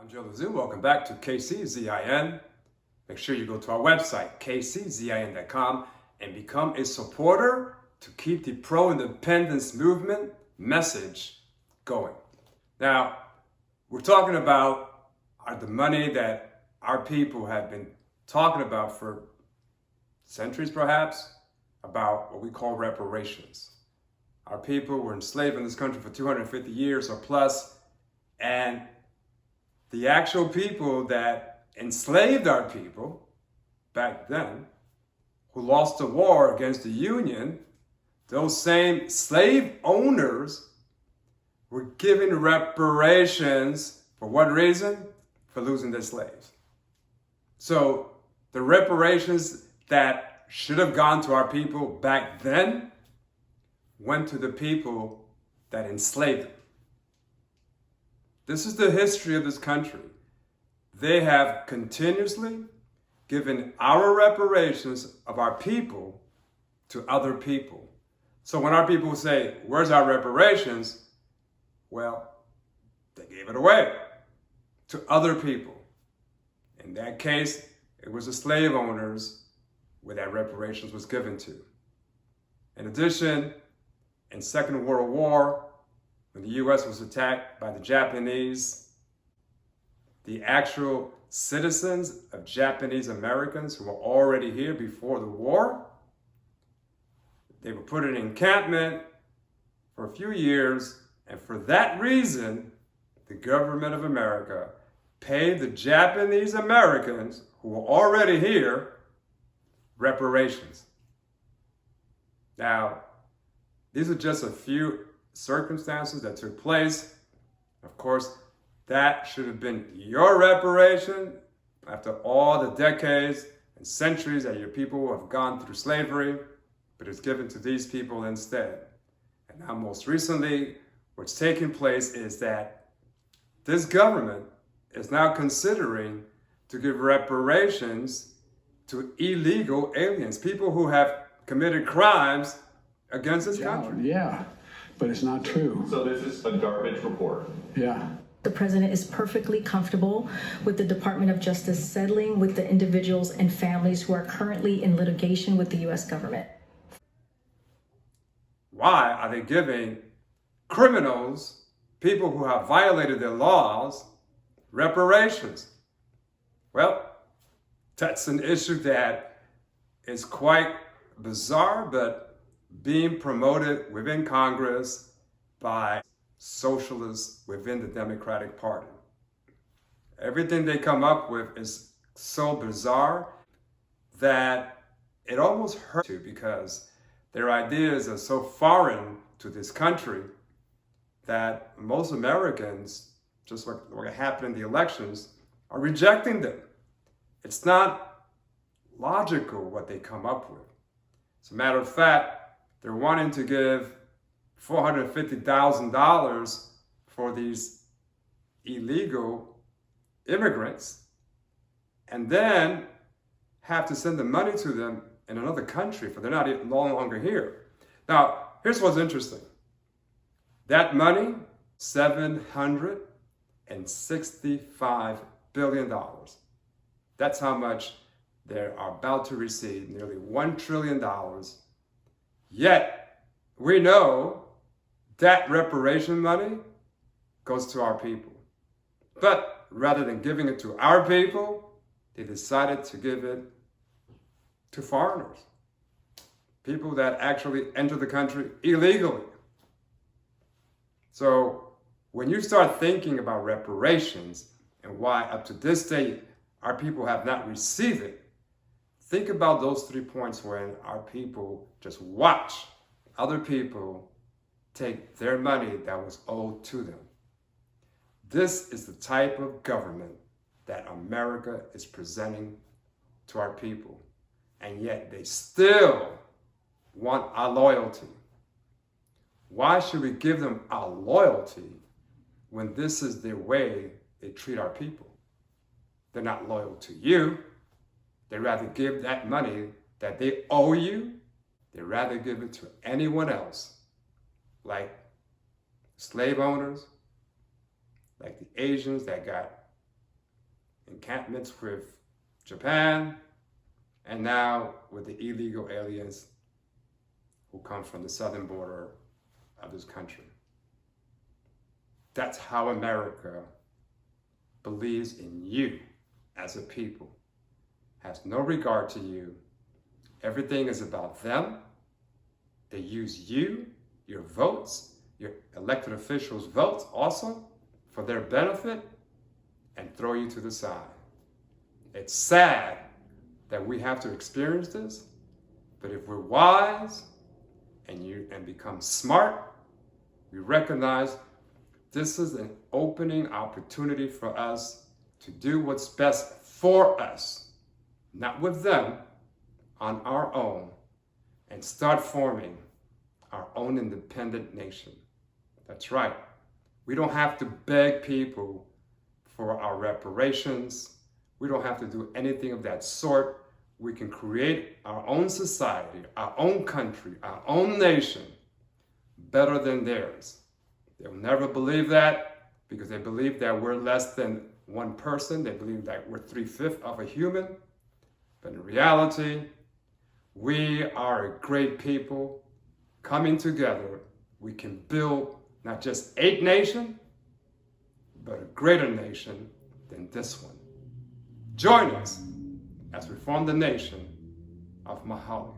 I'm Joe Lazu. Welcome back to KCZIN. Make sure you go to our website, kczin.com, and become a supporter to keep the pro-independence movement message going. Now, we're talking about the money that our people have been talking about for centuries, perhaps, about what we call reparations. Our people were enslaved in this country for 250 years or plus, and the actual people that enslaved our people back then, who lost the war against the Union, those same slave owners were given reparations for what reason? For losing their slaves. So the reparations that should have gone to our people back then went to the people that enslaved them. This is the history of this country. They have continuously given our reparations of our people to other people. So when our people say, where's our reparations? Well, they gave it away to other people. In that case, it was the slave owners where that reparations was given to. In addition, in Second World War, when the U.S. was attacked by the Japanese, the actual citizens of Japanese Americans who were already here before the war, they were put in an encampment for a few years, and for that reason, the government of America paid the Japanese Americans who were already here reparations. Now, these are just a few circumstances that took place. Of course, that should have been your reparation after all the decades and centuries that your people have gone through slavery, but it's given to these people instead. And now most recently, what's taking place is that this government is now considering to give reparations to illegal aliens, people who have committed crimes against this country. Yeah, but it's not true. So this is a garbage report. Yeah. The president is perfectly comfortable with the Department of Justice settling with the individuals and families who are currently in litigation with the U.S. government. Why are they giving criminals, people who have violated their laws, reparations? Well, that's an issue that is quite bizarre, but being promoted within Congress by socialists within the Democratic Party. Everything they come up with is so bizarre that it almost hurts you, because their ideas are so foreign to this country that most Americans, just like what happened in the elections, are rejecting them. It's not logical what they come up with. As a matter of fact, they're wanting to give $450,000 for these illegal immigrants and then have to send the money to them in another country, for they're no longer here. Now, here's what's interesting. That money, $765 billion. That's how much they are about to receive, nearly $1 trillion. Yet, we know that reparation money goes to our people. But rather than giving it to our people, they decided to give it to foreigners, people that actually enter the country illegally. So when you start thinking about reparations and why up to this day our people have not received it, think about those 3 points when our people just watch other people take their money that was owed to them. This is the type of government that America is presenting to our people. And yet they still want our loyalty. Why should we give them our loyalty when this is the way they treat our people? They're not loyal to you. They'd rather give that money that they owe you, they'd rather give it to anyone else, like slave owners, like the Asians that got encampments with Japan, and now with the illegal aliens who come from the southern border of this country. That's how America believes in you as a people, has no regard to you. Everything is about them. They use you, your votes, your elected officials' votes also for their benefit, and throw you to the side. It's sad that we have to experience this, but if we're wise and become smart, we recognize this is an opening opportunity for us to do what's best for us, not with them, on our own, and start forming our own independent nation. That's right. We don't have to beg people for our reparations. We don't have to do anything of that sort. We can create our own society, our own country, our own nation better than theirs. They'll never believe that because they believe that we're less than one person. They believe that we're 3/5 of a human. But in reality, we are a great people. Coming together, we can build not just a nation, but a greater nation than this one. Join us as we form the nation of Mahali.